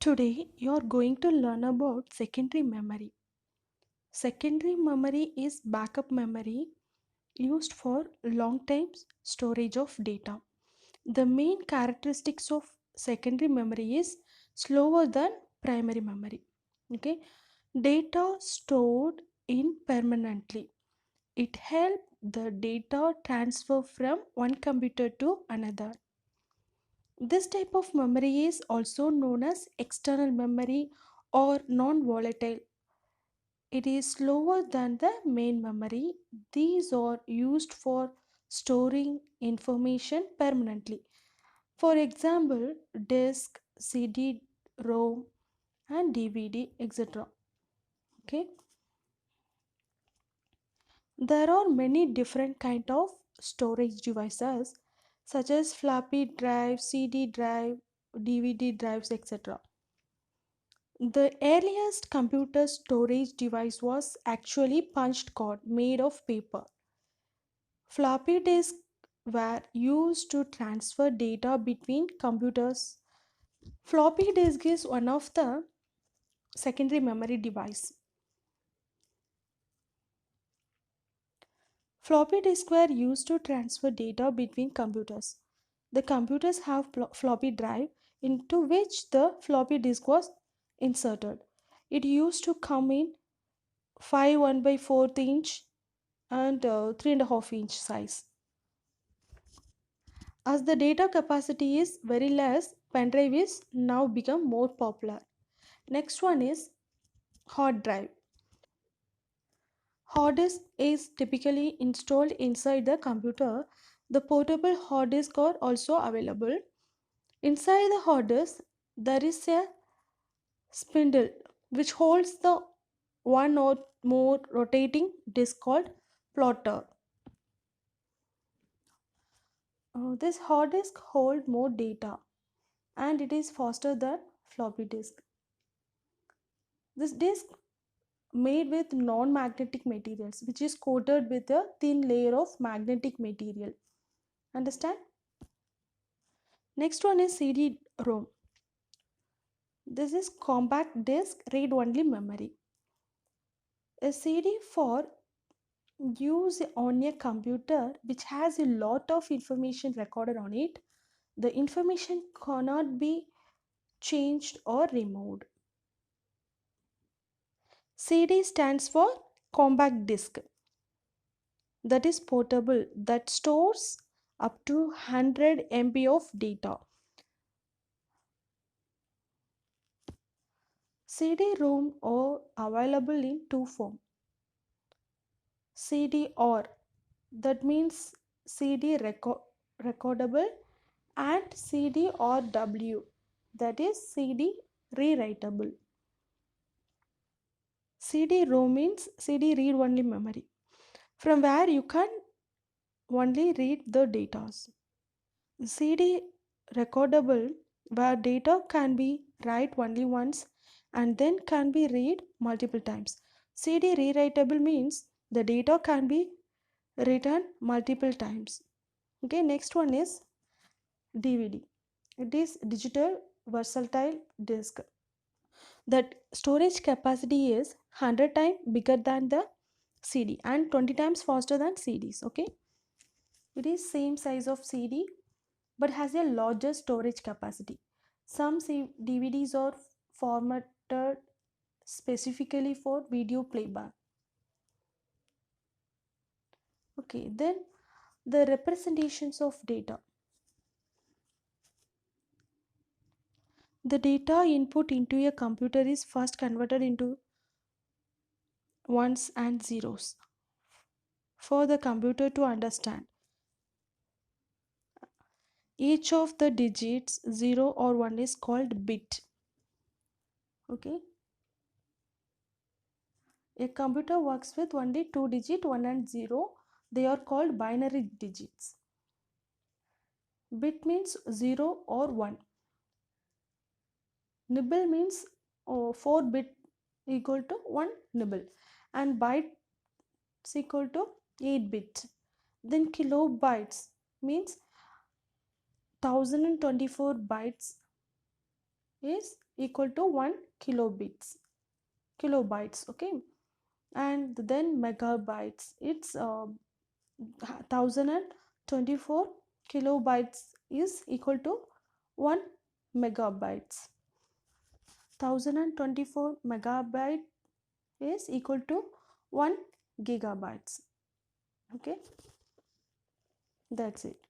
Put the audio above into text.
Today, you are going to learn about secondary memory. Secondary memory is backup memory used for long time storage of data. The main characteristics of secondary memory is slower than primary memory. Okay, data stored in permanently. It helps the data transfer from one computer to another. This type of memory is also known as external memory or non volatile. It is slower than the main memory. These are used for storing information permanently. For example, disk, CD, ROM, and DVD, etc. Okay, there are many different kind of storage devices such as floppy drive, CD drive, DVD drives, etc. The earliest computer storage device was actually punched card made of paper. Floppy disks were used to transfer data between computers. Floppy disk is one of the secondary memory device. Floppy disks were used to transfer data between computers. The computers have floppy drive into which the floppy disk was inserted. It used to come in 5 1 by 4th inch and 3.5 inch size. As the data capacity is very less, pen drive is now become more popular. Next one is hard drive. Hard disk is typically installed inside the computer. The portable hard disk are also available. Inside the hard disk, there is a spindle which holds the one or more rotating disk called plotter. This hard disk hold more data and it is faster than floppy disk. This disk made with non-magnetic materials which is coated with a thin layer of magnetic material. Understand? Next one is CD-ROM. This is compact disk read only memory. A CD for use on a computer which has a lot of information recorded on it. The information cannot be changed or removed. CD stands for compact disk, that is portable, that stores up to 100 MB of data. CD-ROM are available in two forms. CD-R, that means CD recordable, and CD-RW, that is CD rewritable. CD-ROM means CD read only memory, from where you can only read the data. CD recordable, where data can be write only once and then can be read multiple times. CD rewritable means the data can be written multiple times. Okay, next one is DVD. It is digital versatile disk. That storage capacity is 100 times bigger than the CD and 20 times faster than CDs. Okay, it is same size of CD but has a larger storage capacity. Some DVDs are formatted specifically for video playback. Okay, then the representations of data. The data input into a computer is first converted into ones and zeros for the computer to understand. Each of the digits 0 or 1 is called bit. Okay, a computer works with only two digit 1 and 0. They are called binary digits. Bit means 0 or 1. Nibble means 4 bit equal to 1 nibble, and bytes equal to 8 bit. Then kilobytes means 1024 bytes is equal to 1 kilobytes, okay. And then megabytes, it's 1024 kilobytes is equal to 1 megabytes. 1024 megabyte is equal to 1 gigabytes, okay. That's it.